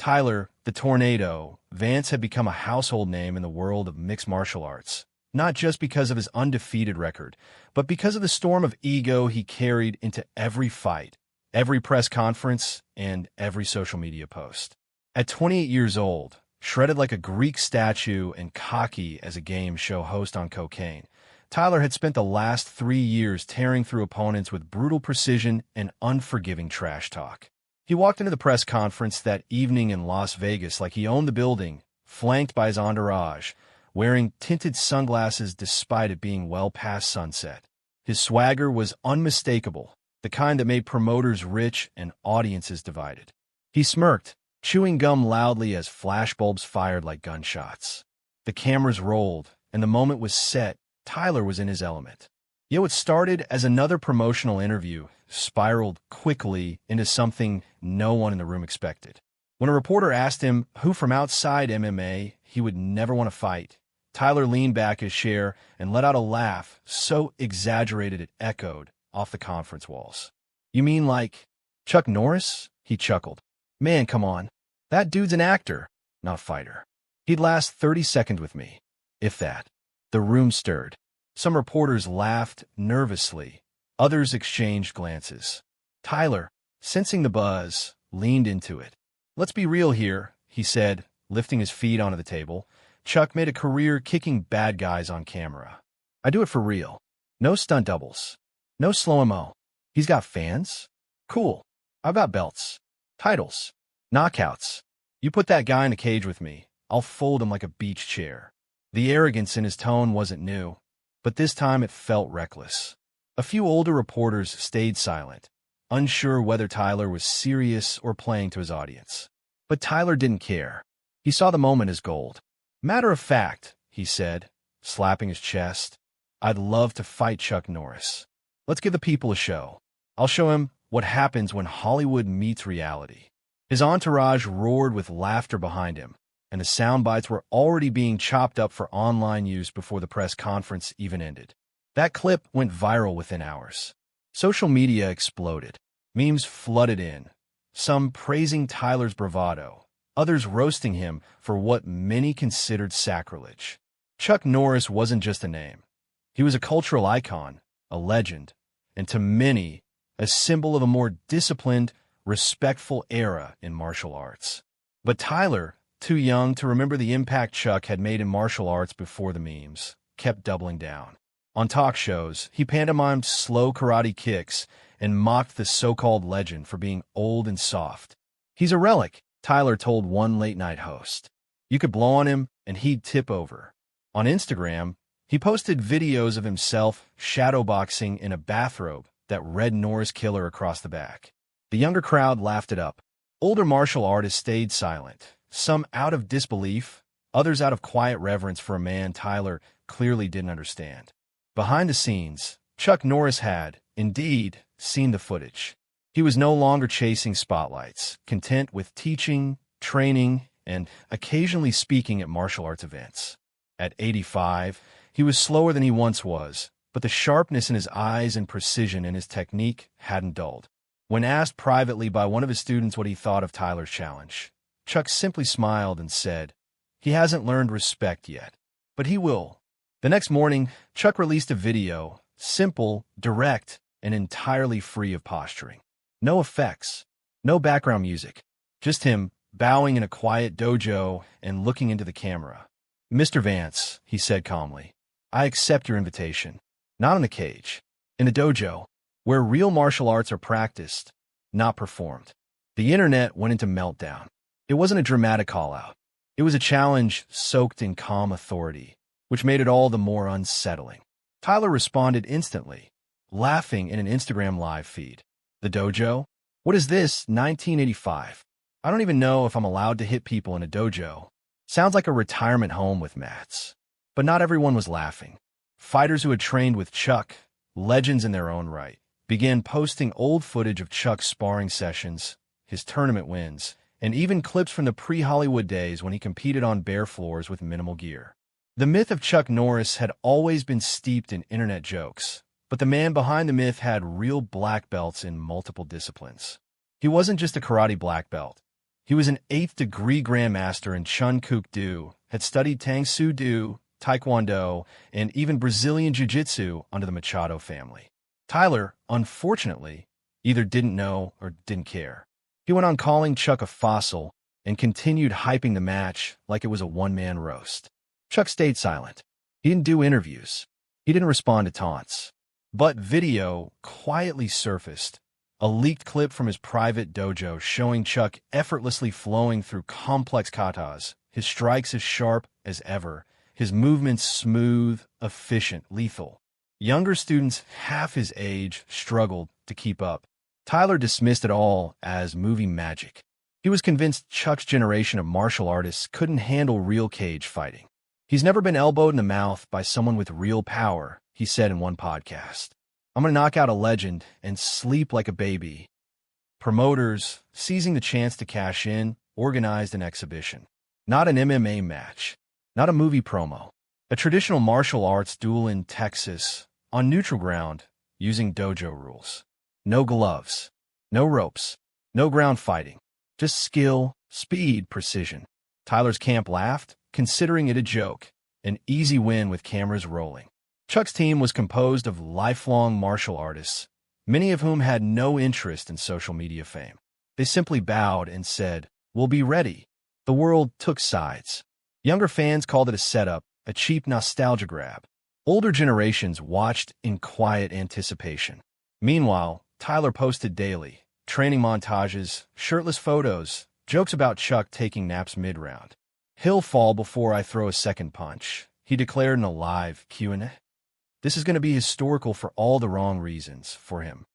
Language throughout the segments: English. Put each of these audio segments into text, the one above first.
Tyler, the Tornado, Vance had become a household name in the world of mixed martial arts, not just because of his undefeated record, but because of the storm of ego he carried into every fight, every press conference, and every social media post. At 28 years old, shredded like a Greek statue and cocky as a game show host on cocaine, Tyler had spent the last 3 years tearing through opponents with brutal precision and unforgiving trash talk. He walked into the press conference that evening in Las Vegas like he owned the building, flanked by his entourage, wearing tinted sunglasses despite it being well past sunset. His swagger was unmistakable, the kind that made promoters rich and audiences divided. He smirked, chewing gum loudly as flashbulbs fired like gunshots. The cameras rolled, and the moment was set. Tyler was in his element. Yet what started as another promotional interview spiraled quickly into something no one in the room expected. When a reporter asked him who from outside MMA he would never want to fight, Tyler leaned back his chair and let out a laugh so exaggerated it echoed off the conference walls. "You mean like Chuck Norris?" He chuckled. "Man, come on. That dude's an actor, not a fighter. He'd last 30 seconds with me, if that." The room stirred. Some reporters laughed nervously. Others exchanged glances. Tyler, sensing the buzz, leaned into it. "Let's be real here," he said, lifting his feet onto the table. "Chuck made a career kicking bad guys on camera. I do it for real. No stunt doubles. No slow-mo. He's got fans? Cool. I've got belts. Titles. Knockouts. You put that guy in a cage with me, I'll fold him like a beach chair." The arrogance in his tone wasn't new, but this time it felt reckless. A few older reporters stayed silent, unsure whether Tyler was serious or playing to his audience. But Tyler didn't care. He saw the moment as gold. "Matter of fact," he said, slapping his chest, "I'd love to fight Chuck Norris. Let's give the people a show. I'll show him what happens when Hollywood meets reality." His entourage roared with laughter behind him, and the sound bites were already being chopped up for online use before the press conference even ended. That clip went viral within hours. Social media exploded. Memes flooded in, some praising Tyler's bravado, others roasting him for what many considered sacrilege. Chuck Norris wasn't just a name. He was a cultural icon, a legend, and to many, a symbol of a more disciplined, respectful era in martial arts. But Tyler, too young to remember the impact Chuck had made in martial arts before the memes, kept doubling down. On talk shows, he pantomimed slow karate kicks and mocked the so-called legend for being old and soft. "He's a relic," Tyler told one late-night host. "You could blow on him, and he'd tip over." On Instagram, he posted videos of himself shadowboxing in a bathrobe that read Norris Killer across the back. The younger crowd laughed it up. Older martial artists stayed silent, some out of disbelief, others out of quiet reverence for a man Tyler clearly didn't understand. Behind the scenes, Chuck Norris had, indeed, seen the footage. He was no longer chasing spotlights, content with teaching, training, and occasionally speaking at martial arts events. At 85, he was slower than he once was, but the sharpness in his eyes and precision in his technique hadn't dulled. When asked privately by one of his students what he thought of Tyler's challenge, Chuck simply smiled and said, "He hasn't learned respect yet, but he will." The next morning, Chuck released a video, simple, direct, and entirely free of posturing. No effects, no background music, just him bowing in a quiet dojo and looking into the camera. "Mr. Vance," he said calmly, "I accept your invitation. Not in the cage, in the dojo, where real martial arts are practiced, not performed." The internet went into meltdown. It wasn't a dramatic call-out. It was a challenge soaked in calm authority, which made it all the more unsettling. Tyler responded instantly, laughing in an Instagram live feed. "The dojo? What is this, 1985? I don't even know if I'm allowed to hit people in a dojo. Sounds like a retirement home with mats." But not everyone was laughing. Fighters who had trained with Chuck, legends in their own right, began posting old footage of Chuck's sparring sessions, his tournament wins, and even clips from the pre-Hollywood days when he competed on bare floors with minimal gear. The myth of Chuck Norris had always been steeped in internet jokes, but the man behind the myth had real black belts in multiple disciplines. He wasn't just a karate black belt. He was an 8th-degree grandmaster in Chun Kuk Do, had studied Tang Soo Do, Taekwondo, and even Brazilian Jiu-Jitsu under the Machado family. Tyler, unfortunately, either didn't know or didn't care. He went on calling Chuck a fossil and continued hyping the match like it was a one-man roast. Chuck stayed silent. He didn't do interviews. He didn't respond to taunts. But video quietly surfaced, a leaked clip from his private dojo showing Chuck effortlessly flowing through complex katas, his strikes as sharp as ever, his movements smooth, efficient, lethal. Younger students half his age struggled to keep up. Tyler dismissed it all as movie magic. He was convinced Chuck's generation of martial artists couldn't handle real cage fighting. He's never been elbowed in the mouth by someone with real power, he said in one podcast. I'm going to knock out a legend and sleep like a baby. Promoters, seizing the chance to cash in, organized an exhibition. Not an MMA match. Not a movie promo. A traditional martial arts duel in Texas, on neutral ground, using dojo rules. No gloves. No ropes. No ground fighting. Just skill, speed, precision. Tyler's camp laughed, considering it a joke. An easy win with cameras rolling. Chuck's team was composed of lifelong martial artists, many of whom had no interest in social media fame. They simply bowed and said, "We'll be ready." The world took sides. Younger fans called it a setup, a cheap nostalgia grab. Older generations watched in quiet anticipation. Meanwhile, Tyler posted daily, training montages, shirtless photos, jokes about Chuck taking naps mid-round. "He'll fall before I throw a second punch," he declared in a live Q&A. This is going to be historical for all the wrong reasons for him.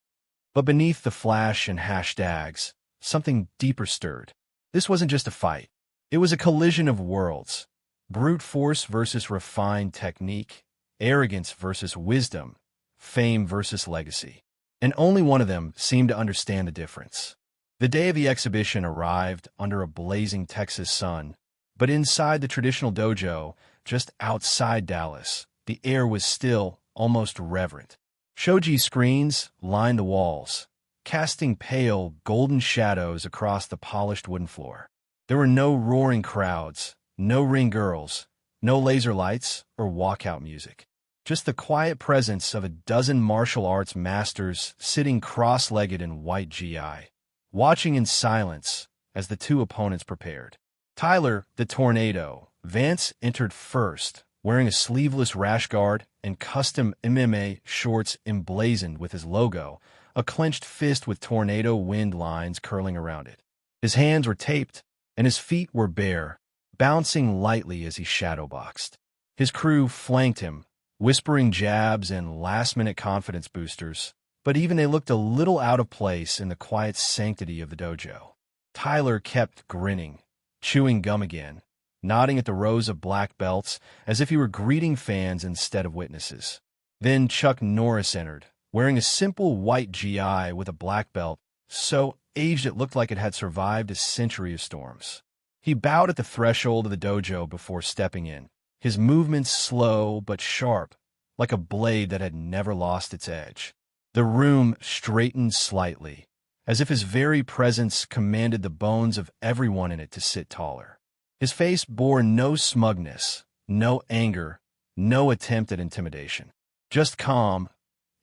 But beneath the flash and hashtags, something deeper stirred. This wasn't just a fight. It was a collision of worlds. Brute force versus refined technique, arrogance versus wisdom, fame versus legacy. And only one of them seemed to understand the difference. The day of the exhibition arrived under a blazing Texas sun, but inside the traditional dojo, just outside Dallas, the air was still, almost reverent. Shoji screens lined the walls, casting pale, golden shadows across the polished wooden floor. There were no roaring crowds, no ring girls, no laser lights or walkout music. Just the quiet presence of a dozen martial arts masters sitting cross-legged in white GI, watching in silence as the two opponents prepared. Tyler, the Tornado, Vance entered first, wearing a sleeveless rash guard and custom MMA shorts emblazoned with his logo, a clenched fist with tornado wind lines curling around it. His hands were taped, and his feet were bare, bouncing lightly as he shadowboxed. His crew flanked him, whispering jabs and last-minute confidence boosters, but even they looked a little out of place in the quiet sanctity of the dojo. Tyler kept grinning, chewing gum again, nodding at the rows of black belts as if he were greeting fans instead of witnesses. Then Chuck Norris entered, wearing a simple white GI with a black belt, so aged it looked like it had survived a century of storms. He bowed at the threshold of the dojo before stepping in, his movements slow but sharp, like a blade that had never lost its edge. The room straightened slightly, as if his very presence commanded the bones of everyone in it to sit taller. His face bore no smugness, no anger, no attempt at intimidation. Just calm,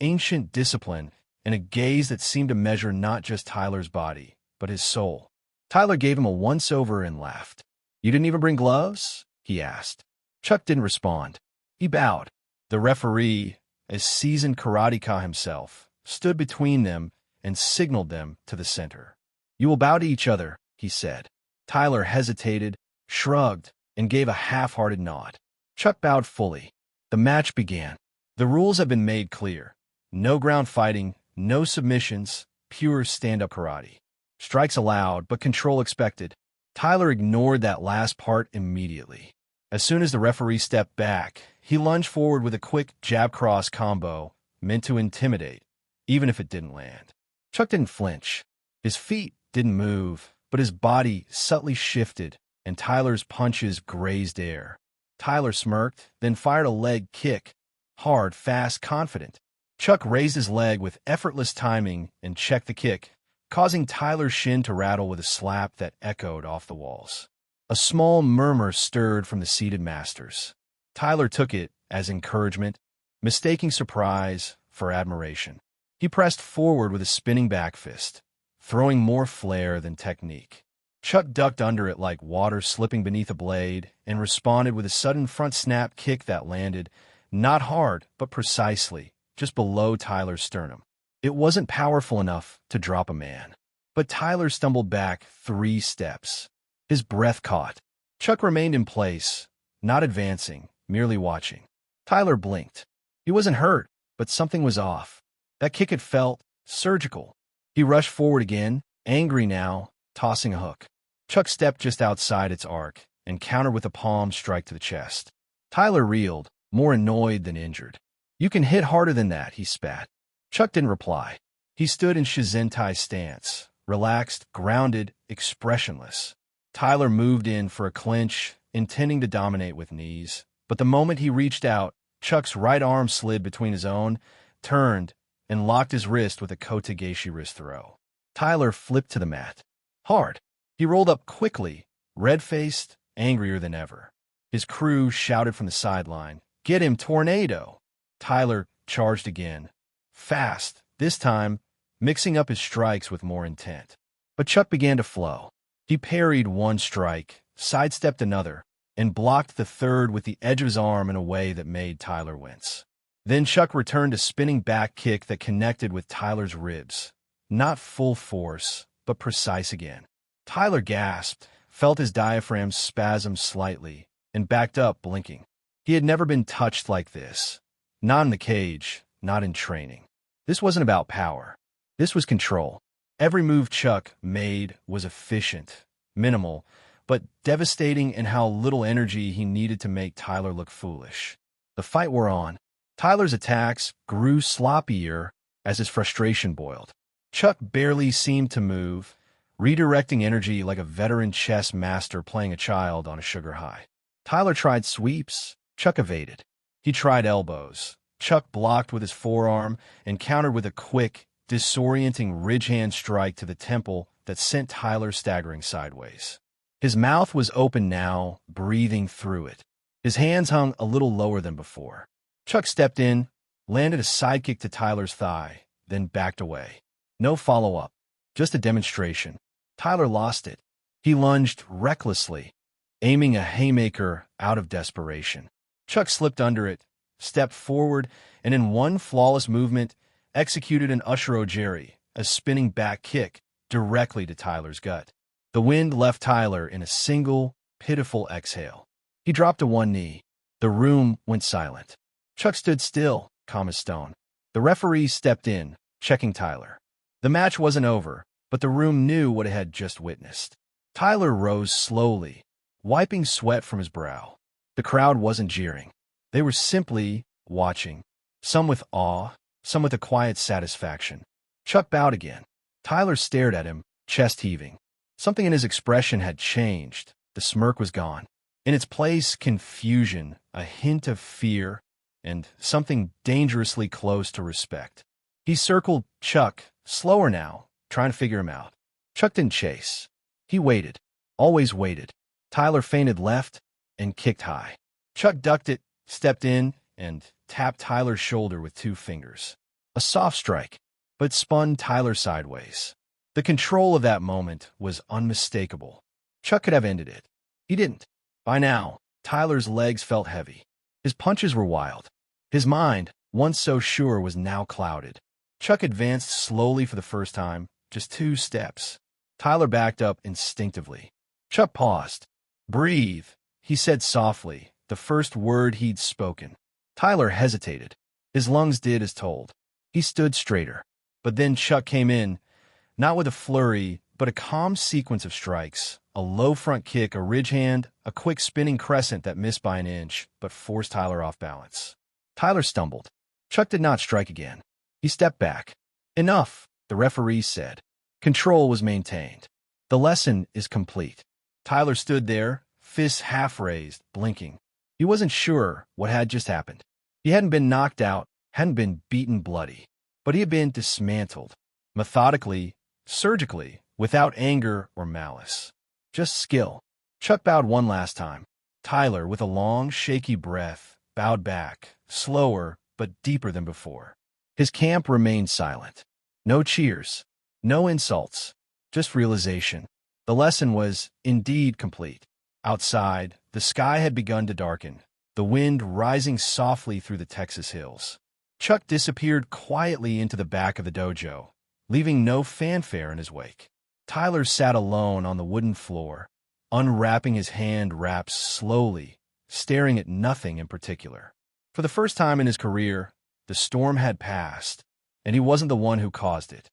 ancient discipline, and a gaze that seemed to measure not just Tyler's body, but his soul. Tyler gave him a once-over and laughed. "You didn't even bring gloves?" he asked. Chuck didn't respond. He bowed. The referee, a seasoned karateka himself, stood between them and signaled them to the center. "You will bow to each other," he said. Tyler hesitated, shrugged, and gave a half-hearted nod. Chuck bowed fully. The match began. The rules have been made clear. No ground fighting, no submissions, pure stand-up karate. Strikes allowed, but control expected. Tyler ignored that last part immediately. As soon as the referee stepped back, he lunged forward with a quick jab-cross combo, meant to intimidate, even if it didn't land. Chuck didn't flinch. His feet didn't move, but his body subtly shifted, and Tyler's punches grazed air. Tyler smirked, then fired a leg kick, hard, fast, confident. Chuck raised his leg with effortless timing and checked the kick, causing Tyler's shin to rattle with a slap that echoed off the walls. A small murmur stirred from the seated masters. Tyler took it as encouragement, mistaking surprise for admiration. He pressed forward with a spinning back fist, throwing more flair than technique. Chuck ducked under it like water slipping beneath a blade and responded with a sudden front snap kick that landed, not hard, but precisely, just below Tyler's sternum. It wasn't powerful enough to drop a man. But Tyler stumbled back 3 steps. His breath caught. Chuck remained in place, not advancing, merely watching. Tyler blinked. He wasn't hurt, but something was off. That kick had felt surgical. He rushed forward again, angry now, tossing a hook. Chuck stepped just outside its arc and countered with a palm strike to the chest. Tyler reeled, more annoyed than injured. "You can hit harder than that," he spat. Chuck didn't reply. He stood in Shizentai stance, relaxed, grounded, expressionless. Tyler moved in for a clinch, intending to dominate with knees. But the moment he reached out, Chuck's right arm slid between his own, turned, and locked his wrist with a Kotegaeshi wrist throw. Tyler flipped to the mat. Hard. He rolled up quickly, red-faced, angrier than ever. His crew shouted from the sideline, "Get him, Tornado!" Tyler charged again. Fast, this time, mixing up his strikes with more intent. But Chuck began to flow. He parried one strike, sidestepped another, and blocked the third with the edge of his arm in a way that made Tyler wince. Then Chuck returned a spinning back kick that connected with Tyler's ribs. Not full force, but precise again. Tyler gasped, felt his diaphragm spasm slightly, and backed up, blinking. He had never been touched like this. Not in the cage, not in training. This wasn't about power. This was control. Every move Chuck made was efficient, minimal, but devastating in how little energy he needed to make Tyler look foolish. The fight wore on. Tyler's attacks grew sloppier as his frustration boiled. Chuck barely seemed to move, redirecting energy like a veteran chess master playing a child on a sugar high. Tyler tried sweeps. Chuck evaded. He tried elbows. Chuck blocked with his forearm and countered with a quick, disorienting ridge-hand strike to the temple that sent Tyler staggering sideways. His mouth was open now, breathing through it. His hands hung a little lower than before. Chuck stepped in, landed a sidekick to Tyler's thigh, then backed away. No follow-up, just a demonstration. Tyler lost it. He lunged recklessly, aiming a haymaker out of desperation. Chuck slipped under it, stepped forward, and in one flawless movement, executed an Ushiro Jerry, a spinning back kick, directly to Tyler's gut. The wind left Tyler in a single, pitiful exhale. He dropped to one knee. The room went silent. Chuck stood still, calm as stone. The referee stepped in, checking Tyler. The match wasn't over, but the room knew what it had just witnessed. Tyler rose slowly, wiping sweat from his brow. The crowd wasn't jeering. They were simply watching, some with awe, some with a quiet satisfaction. Chuck bowed again. Tyler stared at him, chest heaving. Something in his expression had changed. The smirk was gone. In its place, confusion, a hint of fear, and something dangerously close to respect. He circled Chuck, slower now, trying to figure him out. Chuck didn't chase. He waited, always waited. Tyler feinted left and kicked high. Chuck ducked it, stepped in, and tapped Tyler's shoulder with 2 fingers. A soft strike, but spun Tyler sideways. The control of that moment was unmistakable. Chuck could have ended it. He didn't. By now, Tyler's legs felt heavy. His punches were wild. His mind, once so sure, was now clouded. Chuck advanced slowly for the first time, just 2 steps. Tyler backed up instinctively. Chuck paused. "Breathe," he said softly, the first word he'd spoken. Tyler hesitated. His lungs did as told. He stood straighter. But then Chuck came in, not with a flurry, but a calm sequence of strikes. A low front kick, a ridge hand, a quick spinning crescent that missed by an inch, but forced Tyler off balance. Tyler stumbled. Chuck did not strike again. He stepped back. "Enough," the referee said. Control was maintained. The lesson is complete. Tyler stood there, fists half raised, blinking. He wasn't sure what had just happened. He hadn't been knocked out, hadn't been beaten bloody, but he had been dismantled. Methodically, surgically, without anger or malice. Just skill. Chuck bowed one last time. Tyler, with a long, shaky breath, bowed back, slower but deeper than before. His camp remained silent. No cheers, no insults, just realization. The lesson was indeed complete. Outside, the sky had begun to darken, the wind rising softly through the Texas hills. Chuck disappeared quietly into the back of the dojo, leaving no fanfare in his wake. Tyler sat alone on the wooden floor, unwrapping his hand wraps slowly, staring at nothing in particular. For the first time in his career, the storm had passed, and he wasn't the one who caused it.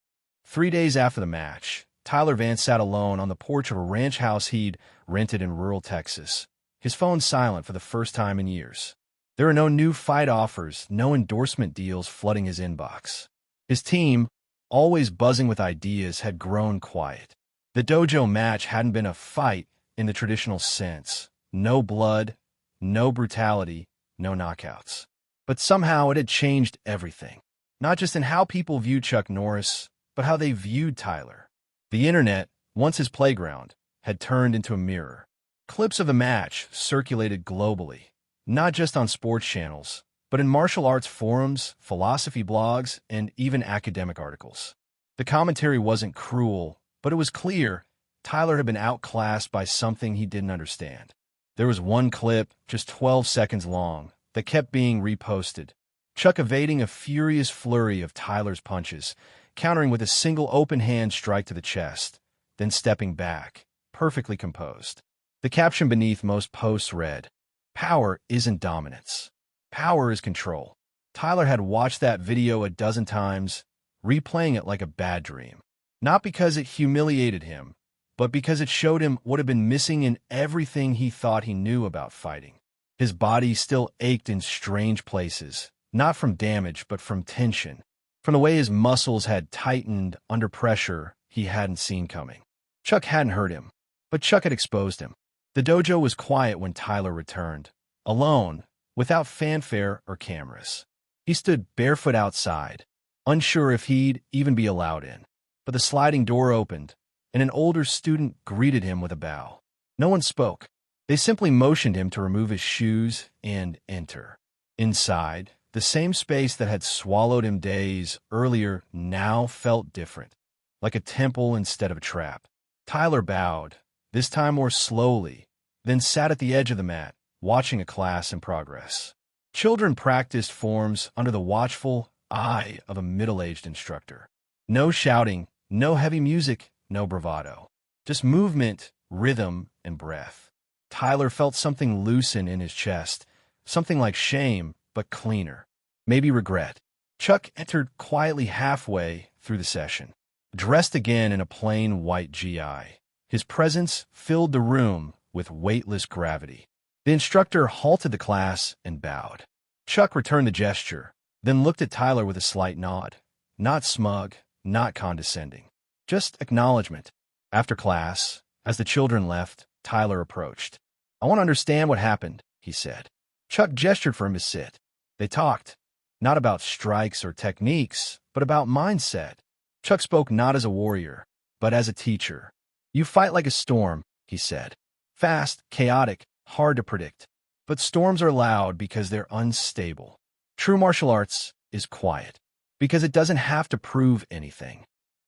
3 days after the match, Tyler Vance sat alone on the porch of a ranch house he'd rented in rural Texas, his phone silent for the first time in years. There were no new fight offers, no endorsement deals flooding his inbox. His team, always buzzing with ideas, had grown quiet. The dojo match hadn't been a fight in the traditional sense. No blood, no brutality, no knockouts. But somehow it had changed everything. Not just in how people viewed Chuck Norris, but how they viewed Tyler. The internet, once his playground, had turned into a mirror. Clips of the match circulated globally, not just on sports channels, but in martial arts forums, philosophy blogs, and even academic articles. The commentary wasn't cruel, but it was clear Tyler had been outclassed by something he didn't understand. There was one clip, just 12 seconds long, that kept being reposted. Chuck evading a furious flurry of Tyler's punches, countering with a single open hand strike to the chest, then stepping back, perfectly composed. The caption beneath most posts read, "Power isn't dominance. Power is control." Tyler had watched that video a dozen times, replaying it like a bad dream. Not because it humiliated him, but because it showed him what had been missing in everything he thought he knew about fighting. His body still ached in strange places, not from damage, but from tension, from the way his muscles had tightened under pressure he hadn't seen coming. Chuck hadn't hurt him, but Chuck had exposed him. The dojo was quiet when Tyler returned, alone, without fanfare or cameras. He stood barefoot outside, unsure if he'd even be allowed in. But the sliding door opened, and an older student greeted him with a bow. No one spoke. They simply motioned him to remove his shoes and enter. Inside, the same space that had swallowed him days earlier now felt different, like a temple instead of a trap. Tyler bowed, this time more slowly, then sat at the edge of the mat, watching a class in progress. Children practiced forms under the watchful eye of a middle-aged instructor. No shouting, no heavy music, no bravado. Just movement, rhythm, and breath. Tyler felt something loosen in his chest, something like shame, but cleaner. Maybe regret. Chuck entered quietly halfway through the session, dressed again in a plain white GI. His presence filled the room with weightless gravity. The instructor halted the class and bowed. Chuck returned the gesture, then looked at Tyler with a slight nod. Not smug, not condescending. Just acknowledgement. After class, as the children left, Tyler approached. "I want to understand what happened," he said. Chuck gestured for him to sit. They talked, not about strikes or techniques, but about mindset. Chuck spoke not as a warrior, but as a teacher. "You fight like a storm," he said. "Fast, chaotic, hard to predict. But storms are loud because they're unstable. True martial arts is quiet, because it doesn't have to prove anything."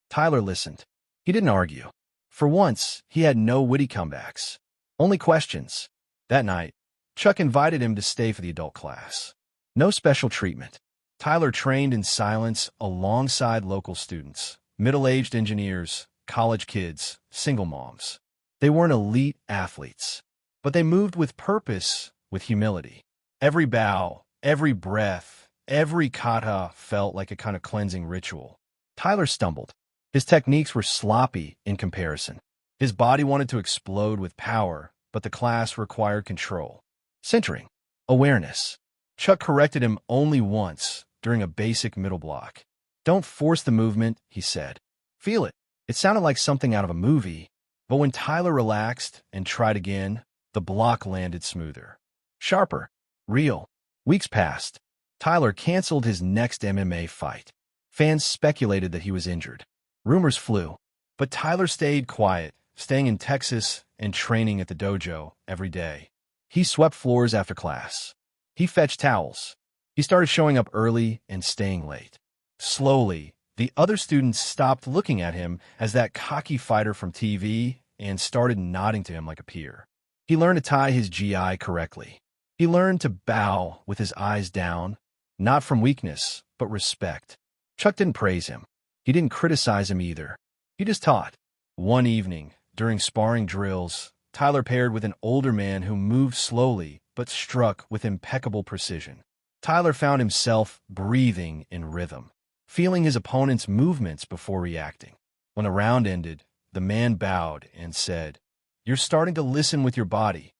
Tyler listened. He didn't argue. For once, he had no witty comebacks. Only questions. That night, Chuck invited him to stay for the adult class. No special treatment. Tyler trained in silence alongside local students, middle-aged engineers, college kids, single moms. They weren't elite athletes, but they moved with purpose, with humility. Every bow, every breath, every kata felt like a kind of cleansing ritual. Tyler stumbled. His techniques were sloppy in comparison. His body wanted to explode with power, but the class required control. Centering. Awareness. Chuck corrected him only once, during a basic middle block. "Don't force the movement," he said. "Feel it." It sounded like something out of a movie, but when Tyler relaxed and tried again, the block landed smoother. Sharper. Real. Weeks passed. Tyler canceled his next MMA fight. Fans speculated that he was injured. Rumors flew. But Tyler stayed quiet, staying in Texas and training at the dojo every day. He swept floors after class. He fetched towels. He started showing up early and staying late. Slowly, the other students stopped looking at him as that cocky fighter from TV and started nodding to him like a peer. He learned to tie his GI correctly. He learned to bow with his eyes down, not from weakness, but respect. Chuck didn't praise him. He didn't criticize him either. He just taught. One evening, during sparring drills, Tyler paired with an older man who moved slowly but struck with impeccable precision. Tyler found himself breathing in rhythm, feeling his opponent's movements before reacting. When the round ended, the man bowed and said, "You're starting to listen with your body."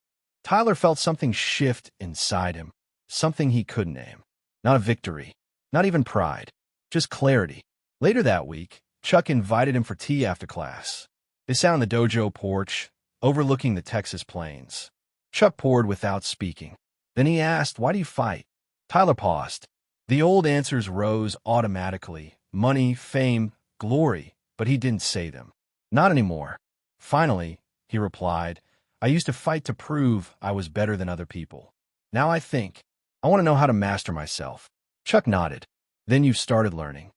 Tyler felt something shift inside him, something he couldn't name. Not a victory, not even pride, just clarity. Later that week, Chuck invited him for tea after class. They sat on the dojo porch, overlooking the Texas plains. Chuck poured without speaking. Then he asked, "Why do you fight?" Tyler paused. The old answers rose automatically. Money, fame, glory, but he didn't say them. Not anymore. Finally, he replied, "I used to fight to prove I was better than other people. Now I think. I want to know how to master myself." Chuck nodded. "Then you started learning."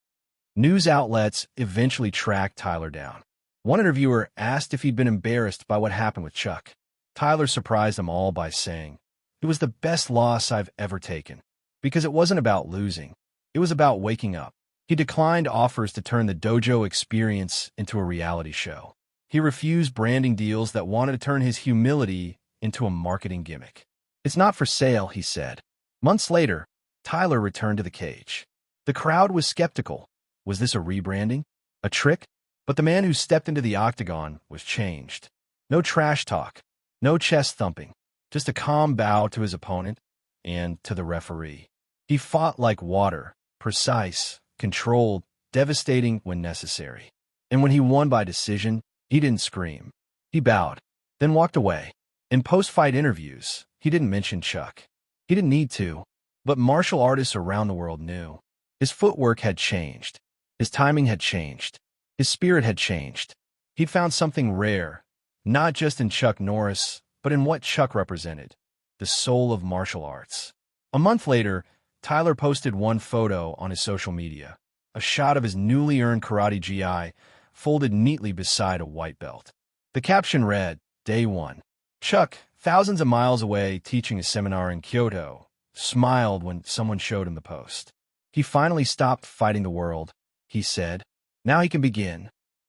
News outlets eventually tracked Tyler down. One interviewer asked if he'd been embarrassed by what happened with Chuck. Tyler surprised them all by saying, "It was the best loss I've ever taken. Because it wasn't about losing. It was about waking up." He declined offers to turn the dojo experience into a reality show. He refused branding deals that wanted to turn his humility into a marketing gimmick. "It's not for sale," he said. Months later, Tyler returned to the cage. The crowd was skeptical. Was this a rebranding? A trick? But the man who stepped into the octagon was changed. No trash talk. No chest thumping. Just a calm bow to his opponent and to the referee. He fought like water, precise, controlled, devastating when necessary. And when he won by decision, he didn't scream. He bowed, then walked away. In post-fight interviews, he didn't mention Chuck. He didn't need to, but martial artists around the world knew. His footwork had changed. His timing had changed. His spirit had changed. He'd found something rare, not just in Chuck Norris, but in what Chuck represented, the soul of martial arts. A month later, Tyler posted one photo on his social media, a shot of his newly earned karate GI folded neatly beside a white belt. The caption read, "Day 1. Chuck, thousands of miles away teaching a seminar in Kyoto, smiled when someone showed him the post. He finally stopped fighting the world," he said. "Now he can begin."